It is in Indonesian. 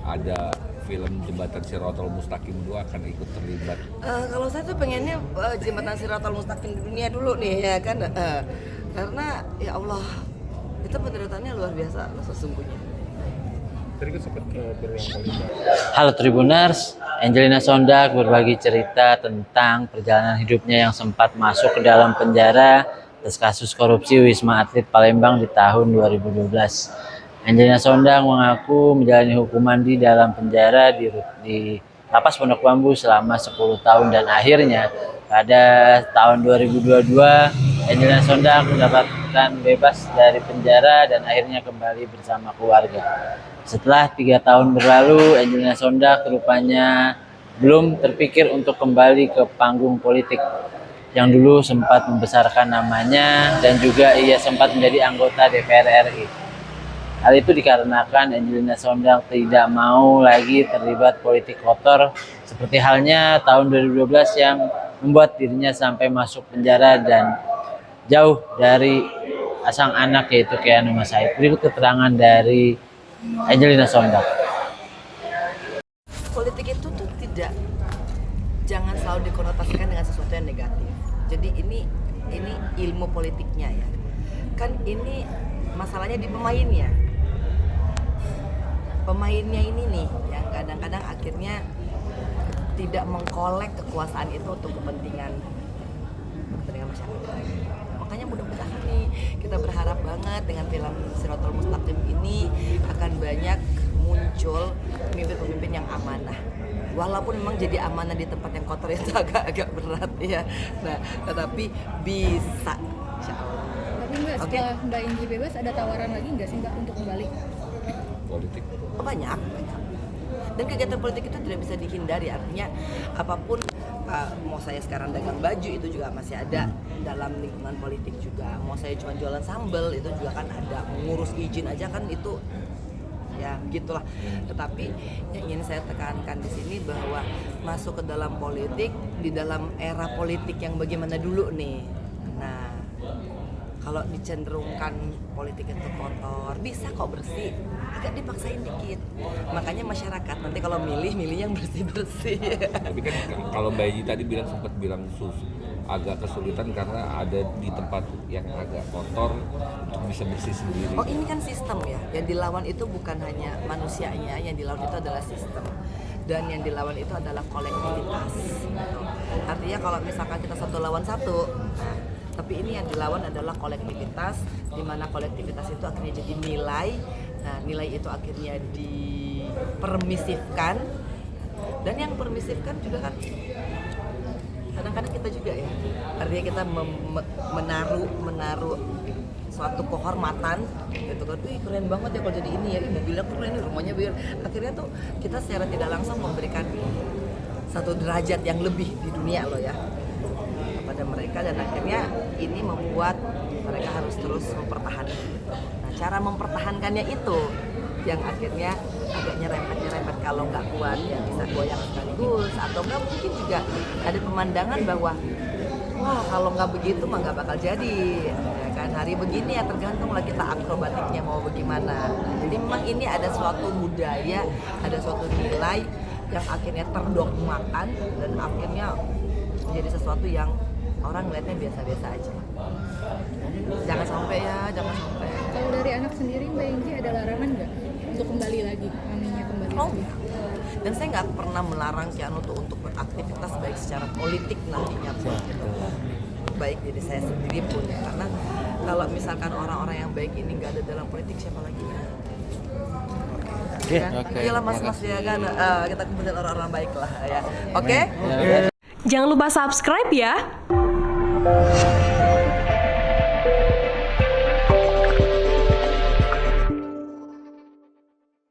ada film Jembatan Shirathul Mustaqim 2 akan ikut terlibat? Kalau saya tuh pengennya Jembatan Shirathul Mustaqim dunia dulu nih ya kan, karena ya Allah itu penderitaannya luar biasa sesungguhnya. Tadi kan sempat berulang kali. Halo Tribuners, Angelina Sondag berbagi cerita tentang perjalanan hidupnya yang sempat masuk ke dalam penjara atas kasus korupsi Wisma Atlet Palembang di tahun 2012. Angelina Sondag mengaku menjalani hukuman di dalam penjara di Lapas Pondok Bambu selama 10 tahun dan akhirnya pada tahun 2022 Angelina Sondag mendapatkan bebas dari penjara dan akhirnya kembali bersama keluarga. Setelah 3 tahun berlalu, Angelina Sondag rupanya belum terpikir untuk kembali ke panggung politik yang dulu sempat membesarkan namanya dan juga ia sempat menjadi anggota DPR RI. Hal itu dikarenakan Angelina Sondag tidak mau lagi terlibat politik kotor seperti halnya tahun 2012 yang membuat dirinya sampai masuk penjara dan jauh dari sang anak yaitu Keanu Mas Said. Berikut keterangan dari Angelina Sondag. Politik itu tuh jangan selalu dikonotasikan dengan sesuatu yang negatif. Jadi ini ilmu politiknya ya. Kan ini masalahnya di pemainnya. Pemainnya ini nih yang kadang-kadang akhirnya tidak mengkolek kekuasaan itu untuk kepentingan masyarakat. Makanya mudah-mudahan nih kita berharap banget dengan film Shirathul Mustaqim ini akan banyak muncul pemimpin-pemimpin yang amanah. Walaupun memang jadi amanah di tempat yang kotor itu agak berat ya. Nah, tetapi bisa insya Allah. Tapi Mbak, setelah Mbak Inji bebas ada tawaran lagi nggak sih Mbak untuk kembali? Politik. Banyak. Dan kegiatan politik itu tidak bisa dihindari, artinya apapun mau saya sekarang dagang baju itu juga masih ada dalam lingkungan politik juga, mau saya cuma jualan sambal itu juga kan ada, mengurus izin aja kan itu ya gitulah. Tetapi yang ingin saya tekankan di sini bahwa masuk ke dalam politik di dalam era politik yang bagaimana dulu nih. Nah, kalau dicenderungkan politik itu kotor, bisa kok bersih, agak dipaksain dikit. Makanya masyarakat nanti kalau milih yang bersih-bersih. Tapi kan kalau Mbak Yi tadi sempat bilang agak kesulitan karena ada di tempat yang agak kotor untuk bisa bersih sendiri. Oh, ini kan sistem ya. Yang dilawan itu bukan hanya manusianya, yang dilawan itu adalah sistem. Dan yang dilawan itu adalah kolektivitas. Artinya kalau misalkan kita satu lawan satu, nah, tapi ini yang dilawan adalah kolektivitas, di mana kolektivitas itu akhirnya jadi nilai. Nah, nilai itu akhirnya dipermisifkan, dan yang permisifkan juga kan kadang-kadang kita juga ya. Artinya kita menaruh suatu kehormatan gitu kan, wih keren banget ya kalau jadi ini ya, mobilnya keren, rumahnya biar, akhirnya tuh kita secara tidak langsung memberikan satu derajat yang lebih di dunia loh ya kepada mereka, dan akhirnya ini membuat mereka harus terus mempertahankan. Nah, cara mempertahankannya itu yang akhirnya agak nyerempet kalau nggak kuat ya bisa goyang sekaligus, atau nggak mungkin juga ada pemandangan bahwa wah kalau nggak begitu mah nggak bakal jadi ya kan, hari begini ya tergantung lah kita akrobatiknya mau bagaimana. Nah, jadi memang ini ada suatu budaya, ada suatu nilai yang akhirnya terdogmakan dan akhirnya menjadi sesuatu yang orang melihatnya biasa-biasa aja. Jangan sampai. Kalau dari anak sendiri Mbak Inji ada larangan nggak untuk kembali lagi, maminya kembali lagi? Dan saya nggak pernah melarang Keanu untuk beraktivitas baik secara politik nantinya pun gitu. Baik diri saya sendiri pun ya. Karena kalau misalkan orang-orang yang baik ini nggak ada dalam politik, siapa lagi ya? Oke. Ayolah mas-mas ya kan, kita kumpulin orang-orang baik lah ya. Oke? Jangan lupa subscribe ya.